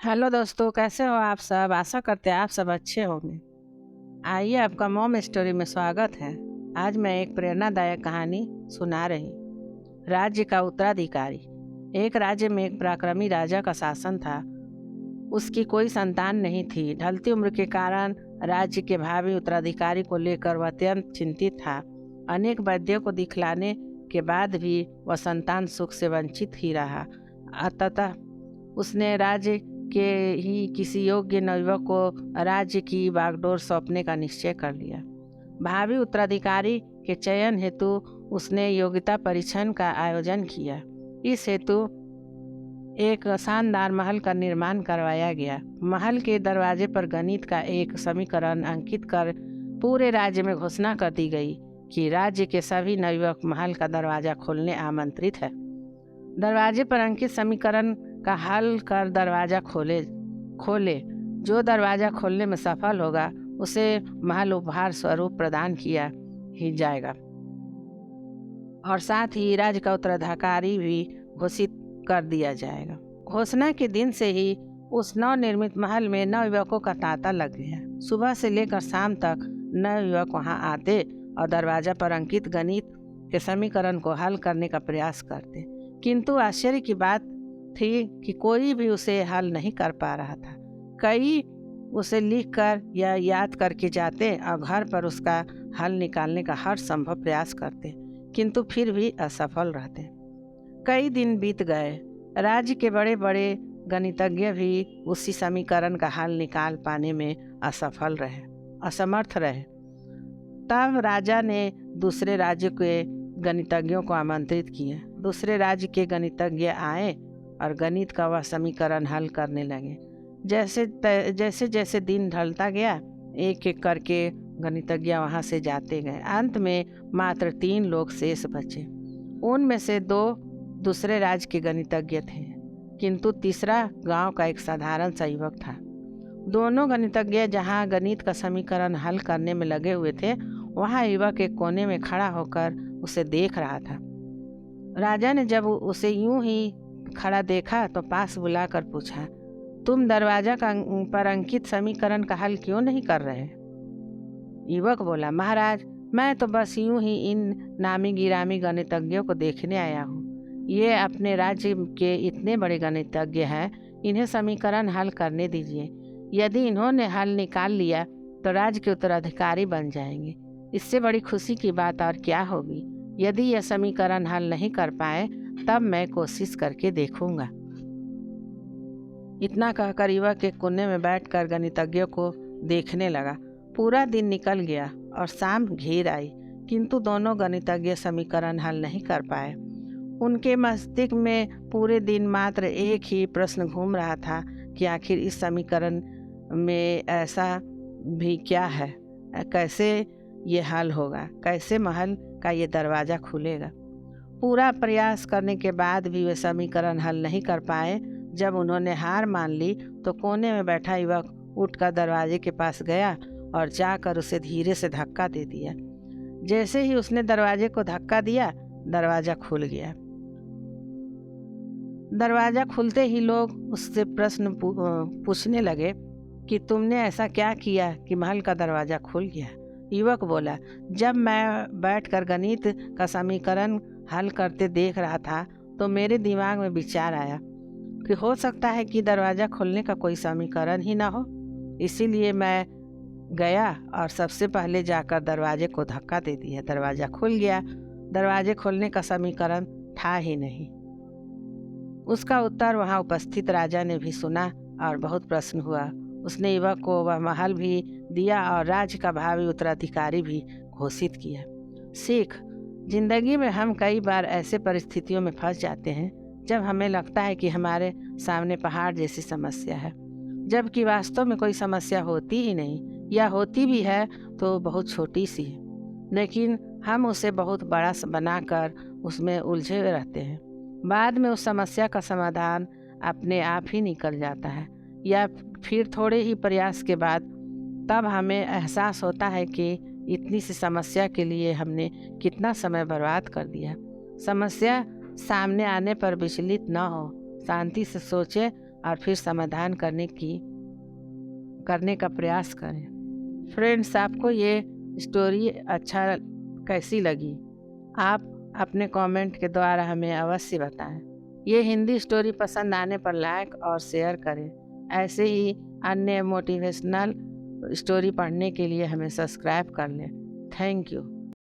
Hello दोस्तों, कैसे हो आप सब। आशा करते हैं आप सब अच्छे होंगे। आइए, आपका मॉम स्टोरी में स्वागत है। आज मैं एक प्रेरणादायक कहानी सुना रही हूँ। राज्य का उत्तराधिकारी। एक राज्य में एक पराक्रमी राजा का शासन था। उसकी कोई संतान नहीं थी। ढलती उम्र के कारण राज्य के भावी उत्तराधिकारी को लेकर वह अत्यंत चिंतित था। अनेक वैद्यों को दिखलाने के बाद भी वह संतान सुख से वंचित ही रहा। अतः उसने राज्य के ही किसी योग्य नवयुवक को राज्य की बागडोर सौंपने का निश्चय कर लिया। भावी उत्तराधिकारी के चयन हेतु उसने योग्यता परीक्षण का आयोजन किया। इस हेतु एक शानदार महल का निर्माण करवाया गया। महल के दरवाजे पर गणित का एक समीकरण अंकित कर पूरे राज्य में घोषणा कर दी गई कि राज्य के सभी नवयुवक महल का दरवाजा खोलने आमंत्रित है। दरवाजे पर अंकित समीकरण का हल कर दरवाजा खोले। जो दरवाजा खोलने में सफल होगा उसे महल उपहार स्वरूप प्रदान किया ही जाएगा और साथ ही राज्य का उत्तराधिकारी भी घोषित कर दिया जाएगा। घोषणा के दिन से ही उस नवनिर्मित महल में नवयुवकों का तांता लग गया। सुबह से लेकर शाम तक नवयुवक वहां आते और दरवाजा पर अंकित गणित के समीकरण को हल करने का प्रयास करते, किंतु आश्चर्य की बात थी कि कोई भी उसे हल नहीं कर पा रहा था। कई उसे लिखकर या याद करके जाते और घर पर उसका हल निकालने का हर संभव प्रयास करते, किंतु फिर भी असफल रहते। कई दिन बीत गए। राज्य के बड़े बड़े गणितज्ञ भी उसी समीकरण का हल निकाल पाने में असमर्थ रहे। तब राजा ने दूसरे राज्य के गणितज्ञों को आमंत्रित किया। दूसरे राज्य के गणितज्ञ आए और गणित का वह समीकरण हल करने लगे। जैसे जैसे दिन ढलता गया, एक एक करके गणितज्ञ वहां से जाते गए। अंत में मात्र 3 लोग शेष बचे। उनमें से 2 दूसरे राज्य के गणितज्ञ थे, किंतु तीसरा गांव का एक साधारण सा युवक था। दोनों गणितज्ञ जहां गणित का समीकरण हल करने में लगे हुए थे, वहां युवक एक कोने में खड़ा होकर उसे देख रहा था। राजा ने जब उसे यूं ही खड़ा देखा तो पास बुलाकर पूछा, तुम दरवाजा पर अंकित समीकरण का हल क्यों नहीं कर रहे? युवक बोला, महाराज, मैं तो बस यूं ही इन नामी गिरामी गणितज्ञों को देखने आया हूँ। ये अपने राज्य के इतने बड़े गणितज्ञ हैं, इन्हें समीकरण हल करने दीजिए। यदि इन्होंने हल निकाल लिया तो राज्य के उत्तराधिकारी बन जाएंगे। इससे बड़ी खुशी की बात और क्या होगी। यदि यह समीकरण हल नहीं कर पाए तब मैं कोशिश करके देखूंगा। इतना कहकर युवक एक कोने में बैठकर गणितज्ञों को देखने लगा। पूरा दिन निकल गया और शाम घेर आई, किंतु दोनों गणितज्ञ समीकरण हल नहीं कर पाए। उनके मस्तिष्क में पूरे दिन मात्र एक ही प्रश्न घूम रहा था कि आखिर इस समीकरण में ऐसा भी क्या है, कैसे ये हल होगा, कैसे महल का ये दरवाज़ा खुलेगा। पूरा प्रयास करने के बाद भी वे समीकरण हल नहीं कर पाए। जब उन्होंने हार मान ली तो कोने में बैठा युवक उठकर दरवाजे के पास गया और जाकर उसे धीरे से धक्का दे दिया। जैसे ही उसने दरवाजे को धक्का दिया, दरवाज़ा खुल गया। दरवाज़ा खुलते ही लोग उससे प्रश्न पूछने लगे कि तुमने ऐसा क्या किया कि महल का दरवाज़ा खुल गया? युवक बोला, जब मैं बैठकर गणित का समीकरण हल करते देख रहा था तो मेरे दिमाग में विचार आया कि हो सकता है कि दरवाज़ा खोलने का कोई समीकरण ही ना हो। इसीलिए मैं गया और सबसे पहले जाकर दरवाजे को धक्का दे दिया। दरवाज़ा खुल गया। दरवाजे खोलने का समीकरण था ही नहीं। उसका उत्तर वहां उपस्थित राजा ने भी सुना और बहुत प्रसन्न हुआ। उसने युवक को वह महल भी दिया और राज्य का भावी उत्तराधिकारी भी घोषित किया। सीख: जिंदगी में हम कई बार ऐसे परिस्थितियों में फंस जाते हैं जब हमें लगता है कि हमारे सामने पहाड़ जैसी समस्या है, जबकि वास्तव में कोई समस्या होती ही नहीं, या होती भी है तो बहुत छोटी सी है, लेकिन हम उसे बहुत बड़ा बनाकर उसमें उलझे रहते हैं। बाद में उस समस्या का समाधान अपने आप ही निकल जाता है, या फिर थोड़े ही प्रयास के बाद तब हमें एहसास होता है कि इतनी सी समस्या के लिए हमने कितना समय बर्बाद कर दिया। समस्या सामने आने पर विचलित न हो, शांति से सोचें और फिर समाधान करने का प्रयास करें। फ्रेंड्स, आपको ये स्टोरी अच्छा कैसी लगी? आप अपने कमेंट के द्वारा हमें अवश्य बताएं। ये हिंदी स्टोरी पसंद आने पर लाइक और शेयर करें। ऐसे ही अन्य मोटिवेशनल स्टोरी पढ़ने के लिए हमें सब्सक्राइब कर लें। Thank you.